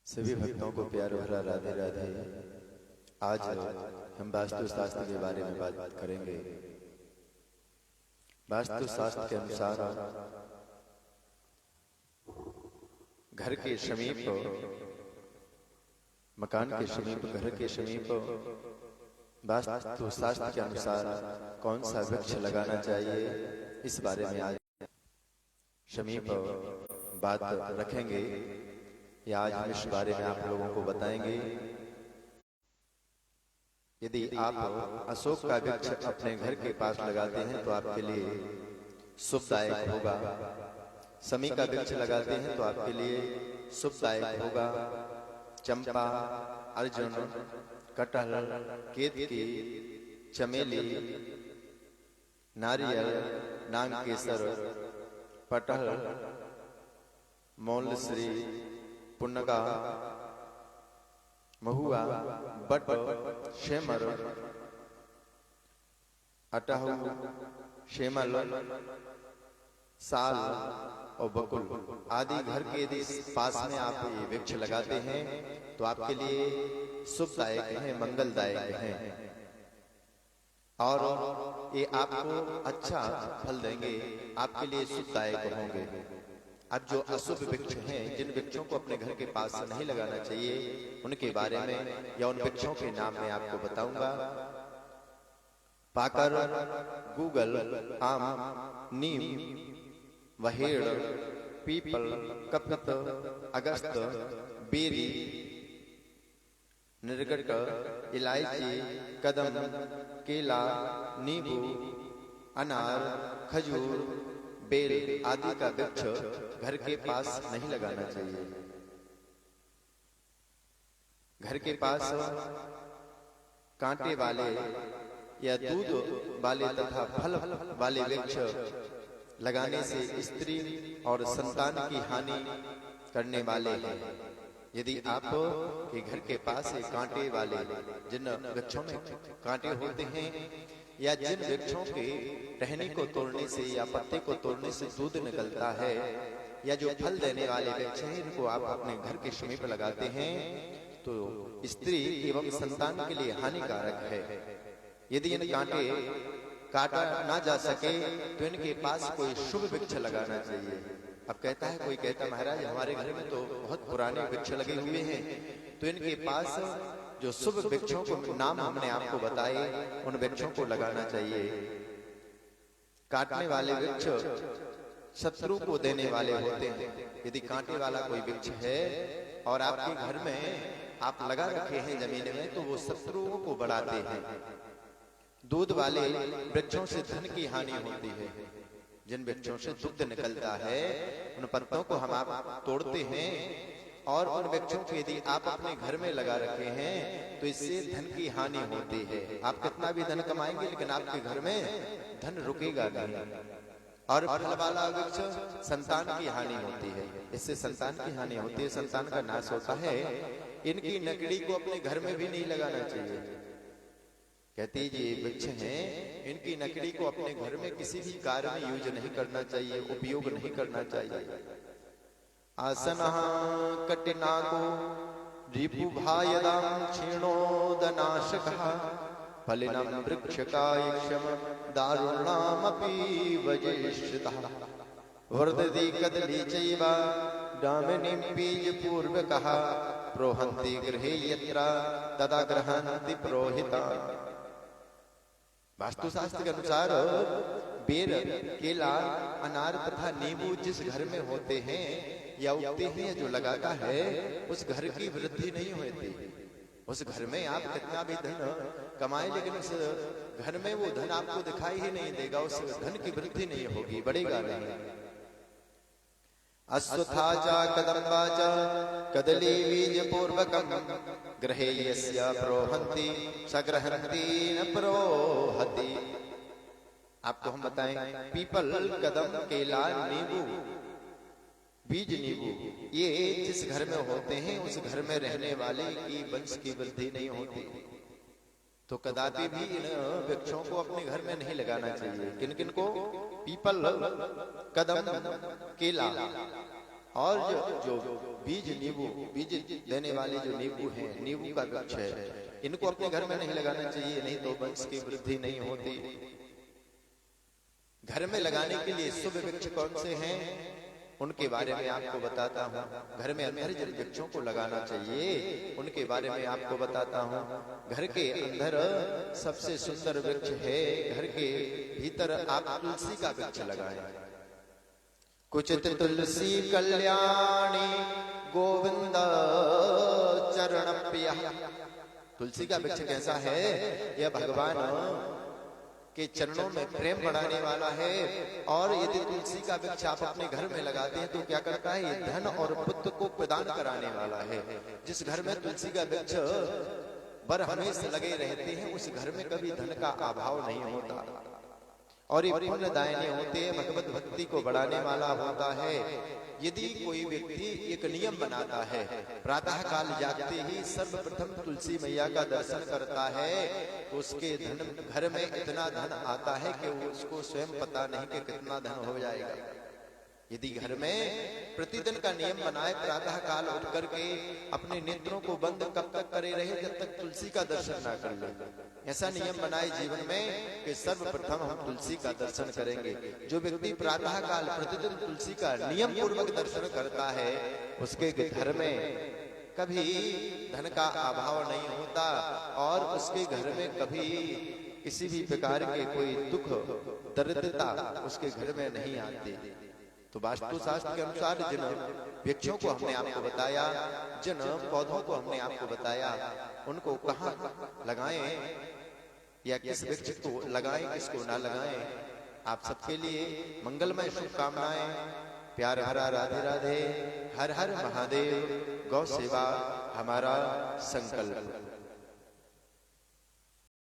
सभी भक्तों को प्यार भरा राधे राधे। आज हम वास्तु शास्त्र के बारे में बात करेंगे। वास्तु शास्त्र के अनुसार घर के समीप, मकान के समीप, घर के समीप वास्तु शास्त्र के अनुसार कौन सा वृक्ष लगाना चाहिए, इस बारे में आज समीप बात रखेंगे या आज हम इस बारे में आप लोगों को बताएंगे। यदि आप अशोक का वृक्ष अपने घर के पास लगाते हैं तो आपके लिए शुभदायक होगा। शमी का वृक्ष लगाते हैं तो आपके लिए शुभदायक होगा। चंपा, अर्जुन, कटहल, केतकी, चमेली, नारियल, नागकेसर, पटहल, मौलश्री, पुन्नगा, महुआ, बट, शेमर, अटहू, शेमल, साल और बकुल आदि घर के यदि पास में आप ये वृक्ष लगाते हैं तो आपके लिए शुभदायक हैं, मंगलदायक हैं और ये आपको अच्छा फल देंगे, आपके लिए शुभदायक होंगे। अब जो अशुभ वृक्ष हैं, जिन वृक्षों को अपने घर के पास नहीं लगाना चाहिए, उनके बारे में या उन वृक्षों के नाम मैं आपको बताऊंगा। पाकर, गूगल, आम, नीम, वहेड़, पीपल, कपत, अगस्त, बेरी, निर्गट, इलायची, कदम, केला, नींबू, अनार, खजूर, बेल आदि का वृक्ष घर के पास नहीं लगाना चाहिए। घर के पास कांटे वाले या दूध वाले तथा फल वाले वृक्ष लगाने से स्त्री और संतान की हानि करने वाले हैं। यदि आप के घर के पास कांटे वाले, जिन वृक्षों में कांटे होते हैं या जिन वृक्षों के टहनी को तोड़ने से या पत्ते को तोड़ने से दूध निकलता है, या जो फल देने वाले वृक्ष हैं, इनको आप अपने घर के समीप लगाते हैं तो स्त्री एवं संतान के लिए हानिकारक है। यदि इन कांटे काटा ना जा सके तो इनके पास कोई शुभ वृक्ष लगाना चाहिए। अब कहता है कोई, कहता महाराज हमारे घर में तो बहुत पुराने वृक्ष लगे हुए हैं, तो इनके पास जो शुभ वृक्षों को नाम हमने आपको बताए, उन वृक्षों को लगाना चाहिए। काटने वाले वृक्ष शत्रु को देने वाले होते हैं। यदि कांटे वाला कोई वृक्ष है और आपके घर में आप लगा रखे हैं जमीन में, तो वो शत्रुओं को बढ़ाते हैं। दूध वाले वृक्षों से धन की हानि होती है। जिन वृक्षों से दुग्ध निकलता है, उन पत्तों को हम आप तोड़ते हैं और उन वृक्षों को यदि आप अपने घर में लगा रखे हैं तो इससे धन की हानि होती है। आप कितना भी धन कमाएंगे लेकिन आपके घर में धन रुकेगा नहीं। और फल वाला वृक्ष संतान की हानि होती है, इससे संतान की हानि होती है, संतान का नाश होता है। इनकी नकड़ी को अपने घर में भी नहीं लगाना चाहिए। कहती जी वृक्ष हैं, इनकी नकड़ी को अपने घर में किसी भी कार्य में यूज नहीं करना चाहिए, उपयोग नहीं करना चाहिए। आसन कटिनाको रिपुभायदां क्षीणोदनाशकः फलिनं वृक्षकायक्षम दारुणामपि वज्रेष्ठितः वर्धति कदली चैव दामिनीं बीजपूर्वकः प्रोहन्ति गृहे यत्र तदा गृह्णन्ति पुरोहितान्। वास्तुशास्त्र के अनुसार बेर, केला, अनार तथा नींबू जिस घर में होते हैं या उगते हैं, जो लगाता है, उस घर की वृद्धि नहीं होती। उस घर में आप कितना भी धन कमाए लेकिन उस घर में वो धन आपको दिखाई ही नहीं देगा, उस धन की वृद्धि नहीं होगी, बढ़ेगा नहीं। अश्वत्था च कदम्बा च कदली बीज पूर्वकम गृहे यस्य प्रोहन्ति सगृह्णन्ति न प्रोहति। आपको हम बताएं, पीपल, कदम, केला, नींबू, बीज नींबू, ये जिस घर में होते हैं उस घर में रहने वाले की वंश की वृद्धि नहीं होती। तो कदापि भी इन वृक्षों को अपने घर में नहीं लगाना चाहिए। किन किन को? पीपल, कदम, केला और जो बीज नींबू, बीज देने वाले जो नींबू हैं, नींबू का वृक्ष है, इनको अपने घर में नहीं लगाना चाहिए, नहीं तो वंश की वृद्धि नहीं होती। घर में लगाने के लिए शुभ वृक्ष कौन से हैं, उनके बारे में आपको बताता हूँ। घर में अंदर जिन वृक्षों को लगाना चाहिए उनके बारे में आपको बताता हूँ। घर के अंदर सबसे सुंदर वृक्ष है, घर के भीतर आप तुलसी का वृक्ष लगाएं। कुचित तुलसी कल्याणी गोविंद चरण प्रिया। तुलसी का वृक्ष कैसा है, यह भगवान के चरणों में प्रेम बढ़ाने वाला है। और यदि तुलसी का वृक्ष आप अपने घर में लगाते हैं तो क्या करता है, ये धन और पुत्र को प्रदान कराने वाला है। जिस घर में तुलसी का वृक्ष बर हमेशा लगे रहते हैं उस घर में कभी धन का अभाव नहीं होता। और ये पुण्यदायिनी होते हैं, भगवत भक्ति को बढ़ाने वाला होता है। यदि कोई व्यक्ति एक नियम बनाता है, प्रातः काल जागते ही सर्वप्रथम तुलसी मैया का दर्शन करता है, तो उसके धन घर में इतना धन आता है कि उसको स्वयं पता नहीं कि कितना धन हो जाएगा। यदि घर में प्रतिदिन का नियम बनाए, प्रातः काल उठ करके अपने नेत्रों को बंद कब तक करे रहे, जब तक तुलसी का दर्शन ना कर ले। ऐसा नियम बनाए जीवन में कि सर्वप्रथम हम तुलसी का दर्शन करेंगे। जो व्यक्ति प्रातः काल प्रतिदिन तुलसी का नियम पूर्वक दर्शन करता है, उसके घर में कभी धन का अभाव नहीं होता और उसके घर में कभी किसी भी प्रकार के कोई दुख दरिद्रता उसके घर में नहीं आती। तो वास्तुशास्त्र के अनुसार जिन वृक्षों को हमने आपको बताया, जिन पौधों को हमने आपको बताया, उनको कहाँ लगाएं या किस वृक्ष को लगाएं, किसको ना लगाएं, आप सबके लिए मंगलमय शुभकामनाएं। प्यार भरा राधे राधे। हर हर महादेव। गौ सेवा हमारा संकल्प।